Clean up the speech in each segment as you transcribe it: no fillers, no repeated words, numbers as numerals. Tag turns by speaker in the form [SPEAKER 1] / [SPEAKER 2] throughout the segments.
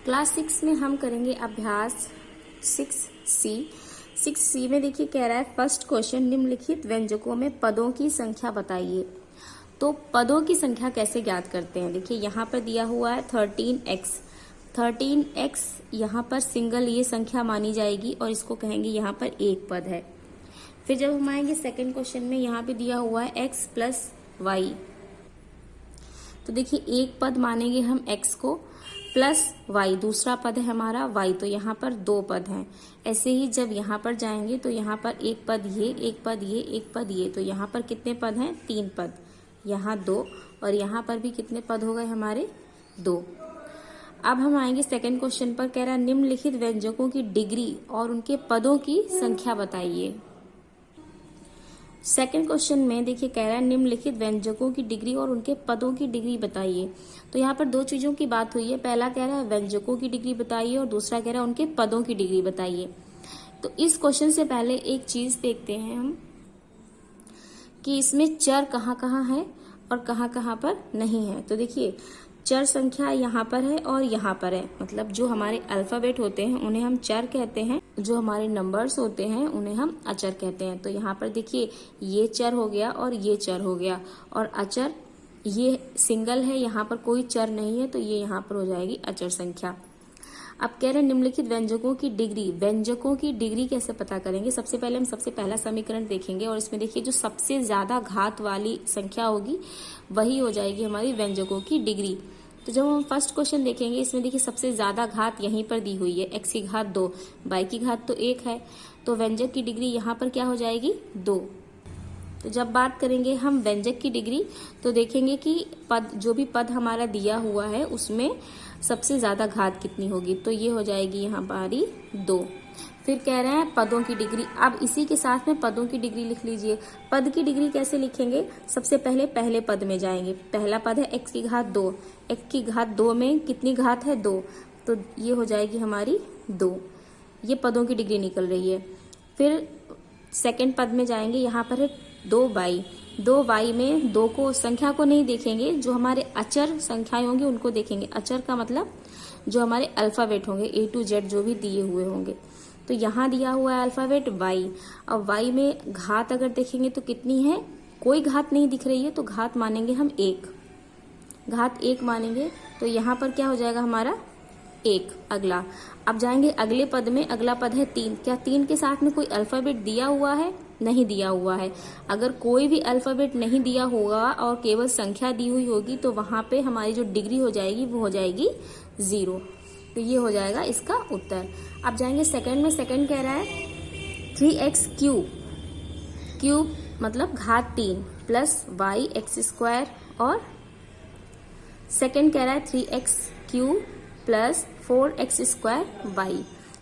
[SPEAKER 1] Class 6 में हम करेंगे अभ्यास 6C। 6C में देखिए कह रहा है फर्स्ट क्वेश्चन, निम्नलिखित व्यंजकों में पदों की संख्या बताइए। तो पदों की संख्या कैसे ज्ञात करते हैं, देखिए यहाँ पर दिया हुआ है 13x। 13x यहाँ पर सिंगल ये संख्या मानी जाएगी और इसको कहेंगे यहाँ पर एक पद है। फिर जब हम आएंगे सेकंड क्वेश्चन में, यहाँ पे दिया हुआ है x प्लस वाई। तो देखिए एक पद मानेंगे हम x को, प्लस y दूसरा पद है हमारा y, तो यहाँ पर दो पद हैं। ऐसे ही जब यहाँ पर जाएंगे तो यहाँ पर एक पद ये, एक पद ये, एक पद ये, तो यहाँ पर कितने पद हैं, तीन पद, यहाँ दो, और यहाँ पर भी कितने पद हो गए हमारे, दो। अब हम आएंगे सेकंड क्वेश्चन पर, कह रहा है निम्नलिखित व्यंजकों की डिग्री और उनके पदों की संख्या बताइए। सेकंड क्वेश्चन में देखिए कह रहा है निम्नलिखित व्यंजकों की डिग्री और उनके पदों की डिग्री बताइए। तो यहाँ पर दो चीजों की बात हुई है, पहला कह रहा है व्यंजकों की डिग्री बताइए और दूसरा कह रहा है उनके पदों की डिग्री बताइए। तो इस क्वेश्चन से पहले एक चीज देखते हैं हम कि इसमें चर कहाँ कहाँ है और कहाँ कहाँ पर नहीं है। तो देखिए चर संख्या यहाँ पर है और यहाँ पर है, मतलब जो हमारे अल्फाबेट होते हैं उन्हें हम चर कहते हैं, जो हमारे नंबर्स होते हैं उन्हें हम अचर कहते हैं। तो यहाँ पर देखिए ये चर हो गया और ये चर हो गया, और अचर ये सिंगल है, यहाँ पर कोई चर नहीं है, तो ये यहाँ पर हो जाएगी अचर संख्या। अब कह रहे हैं निम्नलिखित व्यंजकों की डिग्री। व्यंजकों की डिग्री कैसे पता करेंगे, सबसे पहले हम सबसे पहला समीकरण देखेंगे और इसमें देखिए जो सबसे ज्यादा घात वाली संख्या होगी वही हो जाएगी हमारी व्यंजकों की डिग्री। तो जब हम फर्स्ट क्वेश्चन देखेंगे, इसमें देखिए सबसे ज्यादा घात यहीं पर दी हुई है, x की घात 2, y की घात तो 1 है, तो व्यंजक की डिग्री यहाँ पर क्या हो जाएगी, 2। तो जब बात करेंगे हम व्यंजक की डिग्री, तो देखेंगे कि पद, जो भी पद हमारा दिया हुआ है उसमें सबसे ज्यादा घात कितनी होगी, तो ये हो जाएगी यहाँ हमारी 2। फिर कह रहे हैं पदों की डिग्री। अब इसी के साथ में पदों की डिग्री लिख लीजिए। पद की डिग्री कैसे लिखेंगे, सबसे पहले पहले पद में जाएंगे। पहला पद है x की घात 2, x की घात 2 में कितनी घात है, 2, तो ये हो जाएगी हमारी 2। ये पदों की डिग्री निकल रही है। फिर सेकंड पद में जाएंगे, यहाँ पर है 2y। 2y में 2 को संख्या को नहीं देखेंगे, जो हमारे अचर संख्याएं होंगी उनको देखेंगे। अचर का मतलब जो हमारे अल्फाबेट होंगे A to Z जो भी दिए हुए होंगे। तो यहाँ दिया हुआ है अल्फाबेट y। अब y में घात अगर देखेंगे तो कितनी है, कोई घात नहीं दिख रही है, तो घात मानेंगे हम 1, घात 1 मानेंगे, तो यहाँ पर क्या हो जाएगा हमारा 1। अगला अब जाएंगे अगले पद में, अगला पद है 3। क्या 3 के साथ में कोई अल्फाबेट दिया हुआ है, नहीं दिया हुआ है। अगर कोई भी अल्फाबेट नहीं दिया होगा और केवल संख्या दी हुई होगी तो वहां पे हमारी जो डिग्री हो जाएगी वो हो जाएगी 0। तो ये हो जाएगा इसका उत्तर। अब जाएंगे सेकंड में, सेकंड कह रहा है 3x क्यूब मतलब घात 3 प्लस y x स्क्वायर, और सेकंड कह रहा है 3x cube plus 4x square y।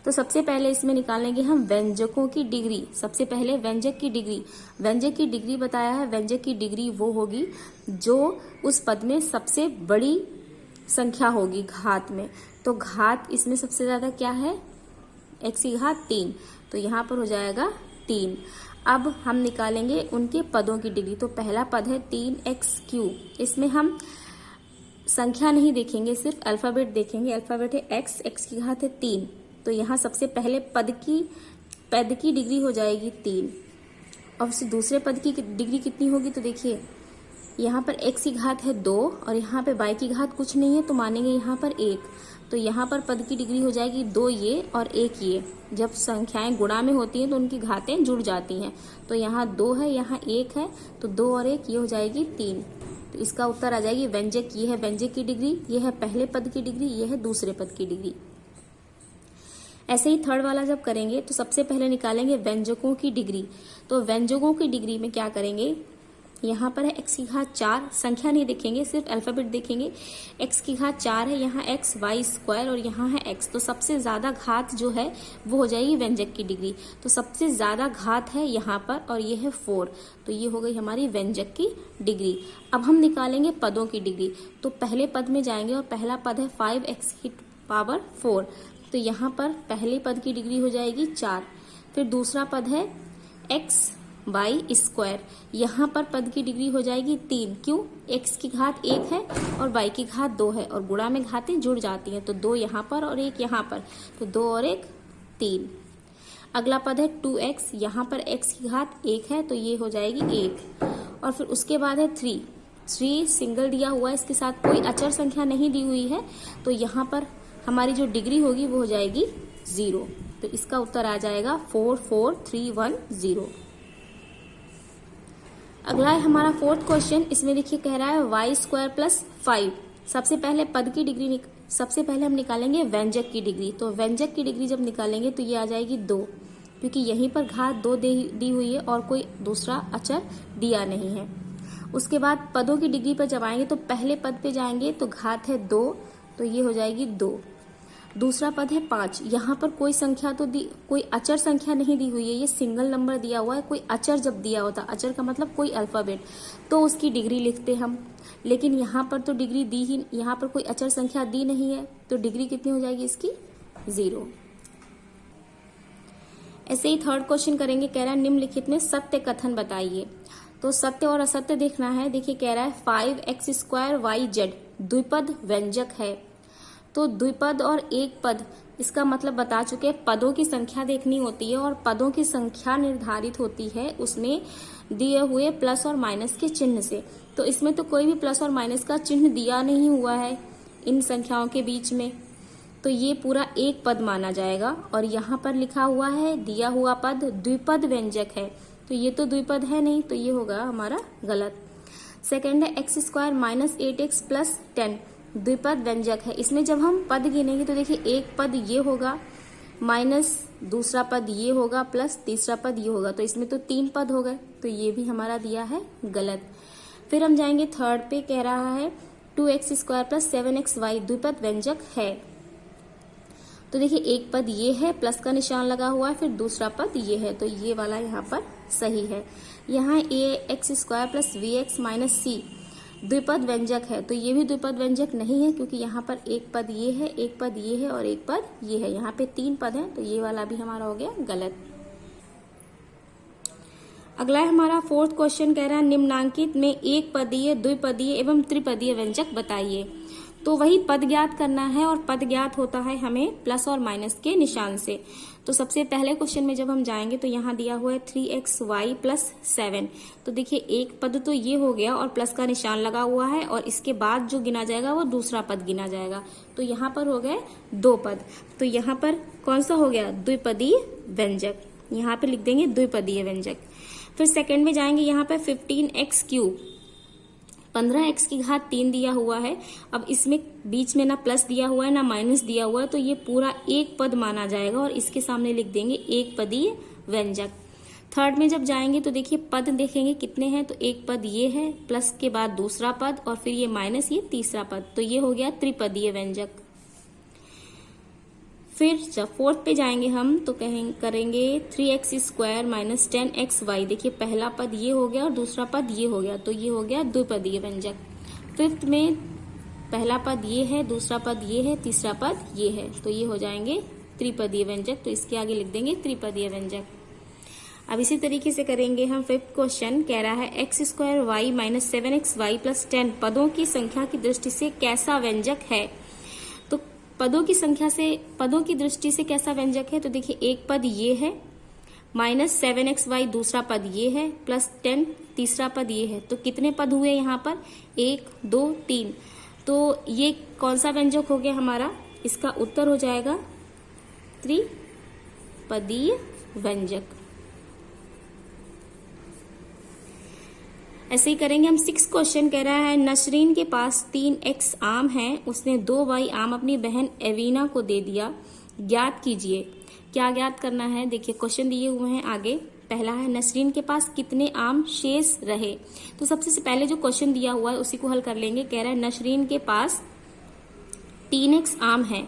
[SPEAKER 1] तो सबसे पहले इसमें निकालेंगे हम व्यंजकों की डिग्री। सबसे पहले व्यंजक की डिग्री, व्यंजक की डिग्री बताया है, व्यंजक की डिग्री वो होगी जो उस पद में सबसे बड़ी संख्या होगी घात में। तो घात इसमें सबसे ज्यादा क्या है, x की घात 3, तो यहाँ पर हो जाएगा 3। अब हम निकालेंगे उनके पदों की डिग्री। तो पहला पद है 3x क्यूब, इसमें हम संख्या नहीं देखेंगे, सिर्फ अल्फाबेट देखेंगे। अल्फाबेट है x, x की घात है 3, तो यहाँ सबसे पहले पद की डिग्री हो जाएगी 3। और उससे दूसरे पद की डिग्री कितनी होगी, तो देखिए यहाँ पर x की घात है 2 और यहाँ पे y की घात कुछ नहीं है, तो मानेंगे यहाँ पर 1। तो यहाँ पर पद की डिग्री हो जाएगी 2 ये और 1 ये। जब संख्याएं गुणा में होती हैं तो उनकी घातें जुड़ जाती हैं। तो यहाँ 2 है, यहाँ 1 है, तो 2 और 1 ये हो जाएगी 3। तो इसका उत्तर आ जाएगी व्यंजक। ये है व्यंजक की डिग्री, ये है पहले पद की डिग्री, ये है दूसरे पद की डिग्री। ऐसे ही थर्ड वाला जब करेंगे तो सबसे पहले निकालेंगे व्यंजकों की डिग्री। तो व्यंजकों की डिग्री में क्या करेंगे, यहाँ पर है x की घात 4, संख्या नहीं देखेंगे, सिर्फ अल्फाबेट देखेंगे। x की घात 4 है, यहाँ x y स्क्वायर और यहाँ है x, तो सबसे ज्यादा घात जो है वो हो जाएगी व्यंजक की डिग्री। तो सबसे ज्यादा घात है यहाँ पर और ये है 4, तो ये हो गई हमारी व्यंजक की डिग्री। अब हम निकालेंगे पदों की डिग्री। तो पहले पद में जाएंगे और पहला पद है 5x की पावर 4, तो यहाँ पर पहले पद की डिग्री हो जाएगी 4। फिर दूसरा पद है x वाई स्क्वायर। यहाँ पर पद की डिग्री हो जाएगी 3। क्यों? x की घात 1 है और y की घात 2 है और गुणा में घातें जुड़ जाती हैं, तो 2 यहाँ पर और 1 यहाँ पर, तो 2 और 1 3। अगला पद है 2x, यहाँ पर x की घात 1 है तो ये हो जाएगी 1। और फिर उसके बाद है 3 सिंगल दिया हुआ है, इसके साथ कोई अचर संख्या नहीं दी हुई है, तो यहाँ पर हमारी जो डिग्री होगी वो हो जाएगी 0। तो इसका उत्तर आ जाएगा 44310। अगला है हमारा 4th क्वेश्चन। इसमें देखिए कह रहा है y² + 5। सबसे पहले हम निकालेंगे व्यंजक की डिग्री। तो व्यंजक की डिग्री जब निकालेंगे तो ये आ जाएगी 2, क्योंकि यहीं पर घात 2 दी हुई है और कोई दूसरा अचर दिया नहीं है। उसके बाद पदों की डिग्री पर जब आएंगे तो पहले पद पे जाएंगे तो घात है 2, तो ये हो जाएगी 2। दूसरा पद है 5, यहाँ पर कोई अचर संख्या नहीं दी हुई है, ये सिंगल नंबर दिया हुआ है। कोई अचर जब दिया होता, अचर का मतलब कोई अल्फाबेट, तो उसकी डिग्री लिखते हम, लेकिन यहाँ पर तो डिग्री दी ही, यहाँ पर कोई अचर संख्या दी नहीं है, तो डिग्री कितनी हो जाएगी इसकी? 0। ऐसे ही 3rd क्वेश्चन करेंगे। कह रहा है निम्नलिखित में सत्य कथन बताइए। तो सत्य और असत्य देखना है। देखिए कह रहा है 5x² yz द्विपद व्यंजक है। तो द्विपद और एक पद, इसका मतलब बता चुके हैं। पदों की संख्या देखनी होती है और पदों की संख्या निर्धारित होती है उसमें दिए हुए प्लस और माइनस के चिन्ह से। तो इसमें तो कोई भी प्लस और माइनस का चिन्ह दिया नहीं हुआ है इन संख्याओं के बीच में, तो ये पूरा एक पद माना जाएगा। और यहाँ पर लिखा हुआ है दिया हुआ पद द्विपद व्यंजक है, तो ये तो द्विपद है नहीं, तो ये होगा हमारा गलत। सेकेंड है x² - 8x + 10 द्विपद व्यंजक है। इसमें जब हम पद गिनेंगे तो देखिए एक पद ये होगा, माइनस दूसरा पद ये होगा, प्लस तीसरा पद ये होगा, तो इसमें तो 3 पद हो गए, तो ये भी हमारा दिया है गलत। फिर हम जाएंगे 3rd पे। कह रहा है 2x² + 7xy द्विपद व्यंजक है। तो देखिए एक पद ये है, प्लस का निशान लगा हुआ है, फिर दूसरा पद ये है, तो ये वाला यहाँ पर सही है। यहाँ ax² + vx - c द्विपद व्यंजक है, तो ये भी द्विपद व्यंजक नहीं है, क्योंकि यहाँ पर एक पद ये है, एक पद ये है और एक पद ये है। यहाँ पे 3 पद हैं, तो ये वाला भी हमारा हो गया गलत। अगला है हमारा 4th क्वेश्चन। कह रहा है निम्नांकित में एक पदीय, द्विपदीय एवं त्रिपदीय व्यंजक बताइए। तो वही पद ज्ञात करना है और पद ज्ञात होता है हमें प्लस और माइनस के निशान से। तो सबसे पहले क्वेश्चन में जब हम जाएंगे तो यहाँ दिया हुआ है 3xy + 7। तो देखिए एक पद तो ये हो गया और प्लस का निशान लगा हुआ है, और इसके बाद जो गिना जाएगा वो दूसरा पद गिना जाएगा, तो यहाँ पर हो गए 2 पद। तो यहाँ पर कौन सा हो गया? द्विपदीय व्यंजक। यहाँ पे लिख देंगे द्विपदीय व्यंजक। फिर सेकंड में जाएंगे, यहाँ पे 15x³ 15x की घात 3 दिया हुआ है। अब इसमें बीच में ना प्लस दिया हुआ है ना माइनस दिया हुआ है, तो ये पूरा एक पद माना जाएगा और इसके सामने लिख देंगे एक पदीय व्यंजक। 3rd में जब जाएंगे तो देखिए पद देखेंगे कितने हैं, तो एक पद ये है, प्लस के बाद दूसरा पद और फिर ये माइनस ये तीसरा पद, तो ये हो गया त्रिपदीय व्यंजक। फिर जब 4th पे जाएंगे हम तो करेंगे 3x² - 10xy। देखिए पहला पद ये हो गया और दूसरा पद ये हो गया, तो ये हो गया द्विपदीय व्यंजक। 5th में पहला पद ये है, दूसरा पद ये है, तीसरा पद ये है, तो ये हो जाएंगे त्रिपदीय व्यंजक, तो इसके आगे लिख देंगे त्रिपदीय व्यंजक। अब इसी तरीके से करेंगे हम 5th क्वेश्चन। कह रहा है x² - 7xy + 10 पदों की संख्या की दृष्टि से कैसा व्यंजक है। तो पदों की दृष्टि से कैसा व्यंजक है, तो देखिए एक पद ये है, -7xy दूसरा पद ये है, +10 तीसरा पद ये है, तो कितने पद हुए यहाँ पर? 1 2 3। तो ये कौन सा व्यंजक हो गया हमारा? इसका उत्तर हो जाएगा त्रिपदीय व्यंजक। ऐसे ही करेंगे हम 6th क्वेश्चन। कह रहा है नसरीन के पास 3x आम है, उसने 2y आम अपनी बहन एवीना को दे दिया, ज्ञात कीजिए। क्या ज्ञात करना है? देखिए क्वेश्चन दिए हुए हैं आगे। पहला है नसरीन के पास कितने आम शेष रहे। तो सबसे से पहले जो क्वेश्चन दिया हुआ है उसी को हल कर लेंगे। कह रहा है नसरीन के पास 3x आम है,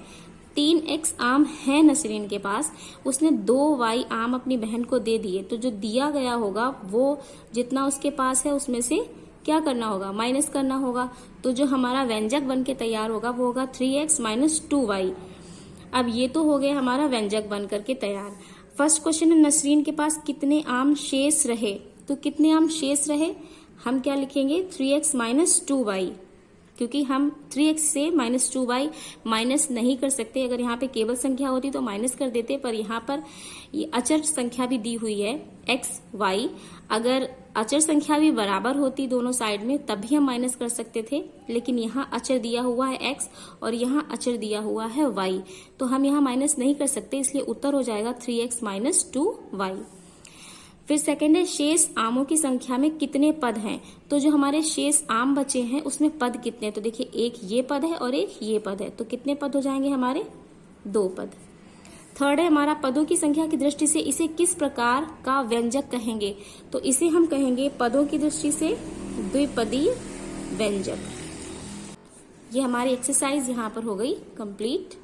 [SPEAKER 1] 3x आम है नसरीन के पास, उसने 2y आम अपनी बहन को दे दिए। तो जो दिया गया होगा वो जितना उसके पास है उसमें से क्या करना होगा? माइनस करना होगा। तो जो हमारा व्यंजक बन के तैयार होगा वो होगा 3x - 2y। अब ये तो हो गया हमारा व्यंजक बन करके तैयार। फर्स्ट क्वेश्चन है नसरीन के पास कितने आम शेष रहे। तो कितने आम शेष रहे, हम क्या लिखेंगे 3x माइनस 2y, क्योंकि हम 3x से -2y माइनस नहीं कर सकते। अगर यहाँ पे केवल संख्या होती तो माइनस कर देते, पर यहाँ पर ये अचर संख्या भी दी हुई है x y, अगर अचर संख्या भी बराबर होती दोनों साइड में तब भी हम माइनस कर सकते थे, लेकिन यहाँ अचर दिया हुआ है x और यहाँ अचर दिया हुआ है y, तो हम यहाँ माइनस नहीं कर सकते, इसलिए उत्तर हो जाएगा 3x माइनस 2y। फिर सेकंड है शेष आमों की संख्या में कितने पद हैं, तो जो हमारे शेष आम बचे हैं उसमें पद कितने हैं, तो देखिए एक ये पद है और एक ये पद है, तो कितने पद हो जाएंगे हमारे 2 पद। थर्ड है हमारा पदों की संख्या की दृष्टि से इसे किस प्रकार का व्यंजक कहेंगे, तो इसे हम कहेंगे पदों की दृष्टि से द्विपदीय व्यंजक। ये हमारी एक्सरसाइज यहाँ पर हो गई कंप्लीट।